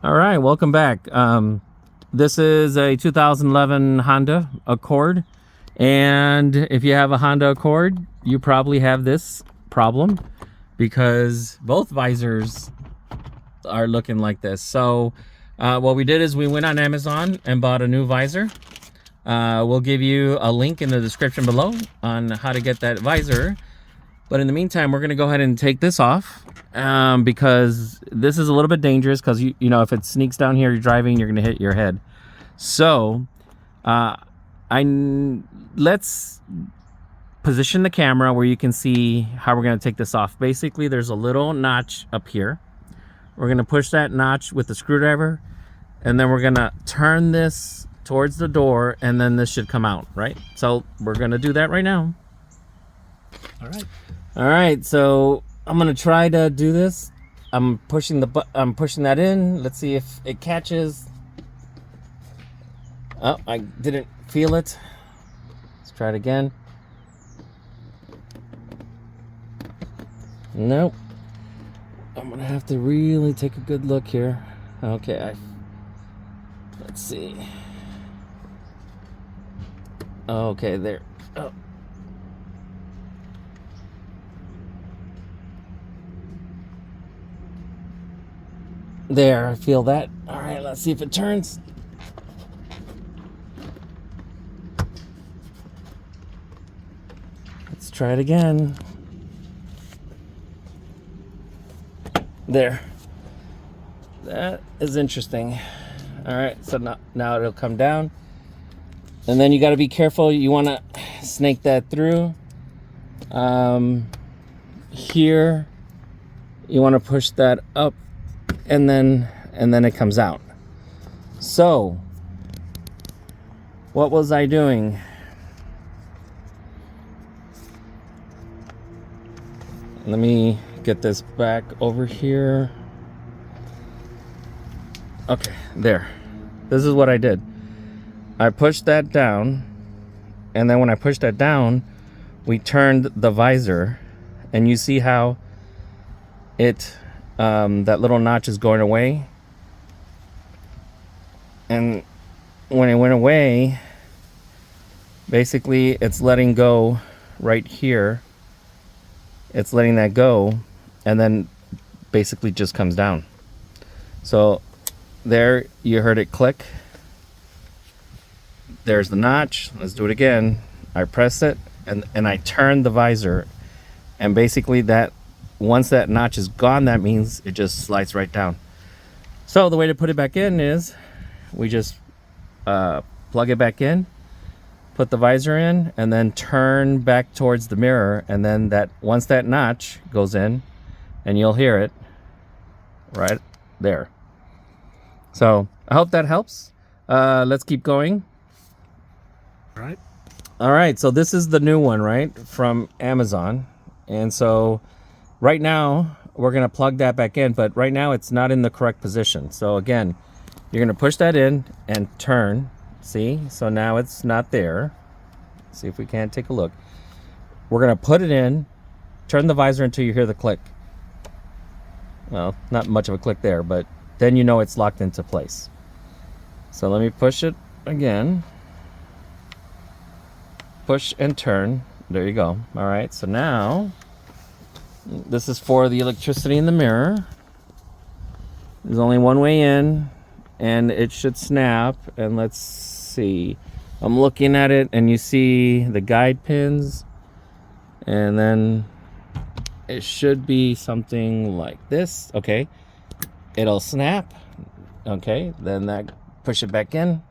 All right, welcome back. This is a 2011 Honda Accord, and if you have a Honda Accord, you probably have this problem because both visors are looking like this. So what we did is we went on Amazon and bought a new visor. We'll give you a link in the description below on how to get that visor. But in the meantime, we're going to go ahead and take this off because this is a little bit dangerous because, you know, if it sneaks down here, you're driving, you're going to hit your head. So let's position the camera where you can see how we're going to take this off. Basically, there's a little notch up here. We're going to push that notch with the screwdriver, and then we're going to turn this towards the door, and then this should come out, right? So we're going to do that right now. All right, so I'm gonna try to do this. I'm pushing that in. Let's see if it catches. Oh, I didn't feel it. Let's try it again. Nope. I'm gonna have to really take a good look here. Okay, let's see. Okay, there. Oh. There, I feel that. All right, let's see if it turns. Let's try it again. There. That is interesting. All right, so now it'll come down. And then you got to be careful. You want to snake that through. Here, you want to push that up. And then it comes out. So what was I doing? Let me get this back over here. Okay, there. This is what I did. I pushed that down, and then when I pushed that down, we turned the visor, and you see how it that little notch is going away, and when it went away, basically it's letting go right here. It's letting that go, and then basically just comes down. So there, you heard it click. There's the notch. Let's do it again. I press it, and I turn the visor, and basically that, once that notch is gone, that means it just slides right down. So the way to put it back in is we just plug it back in, put the visor in, and then turn back towards the mirror, and then once that notch goes in, and you'll hear it right there. So I hope that helps. Let's keep going. All right, so this is the new one, right, from Amazon. And so right now, we're going to plug that back in, but right now it's not in the correct position. So again, you're going to push that in and turn. See? So now it's not there. See if we can't take a look. We're going to put it in, turn the visor until you hear the click. Well, not much of a click there, but then you know it's locked into place. So let me push it again. Push and turn. There you go. All right, so now this is for the electricity in the mirror. There's only one way in, and it should snap. And let's see. I'm looking at it, and you see the guide pins. And then it should be something like this. Okay. It'll snap. Okay. Then push it back in.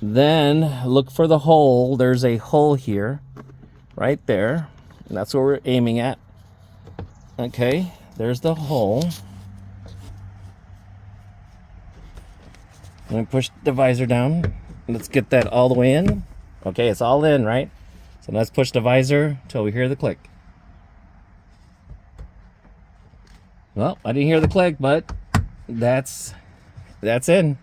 Then look for the hole. There's a hole here, right there. And that's what we're aiming at. Okay, there's the hole. Let me push the visor down. Let's get that all the way in. Okay, it's all in, right? So let's push the visor till we hear the click. Well, I didn't hear the click, but that's in.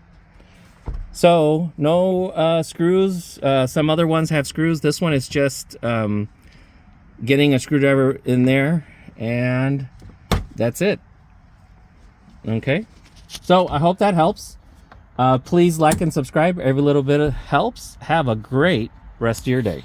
So no screws. Some other ones have screws. This one is just getting a screwdriver in there, and that's it. Okay, so I hope that helps. Please like and subscribe. Every little bit helps. Have a great rest of your day.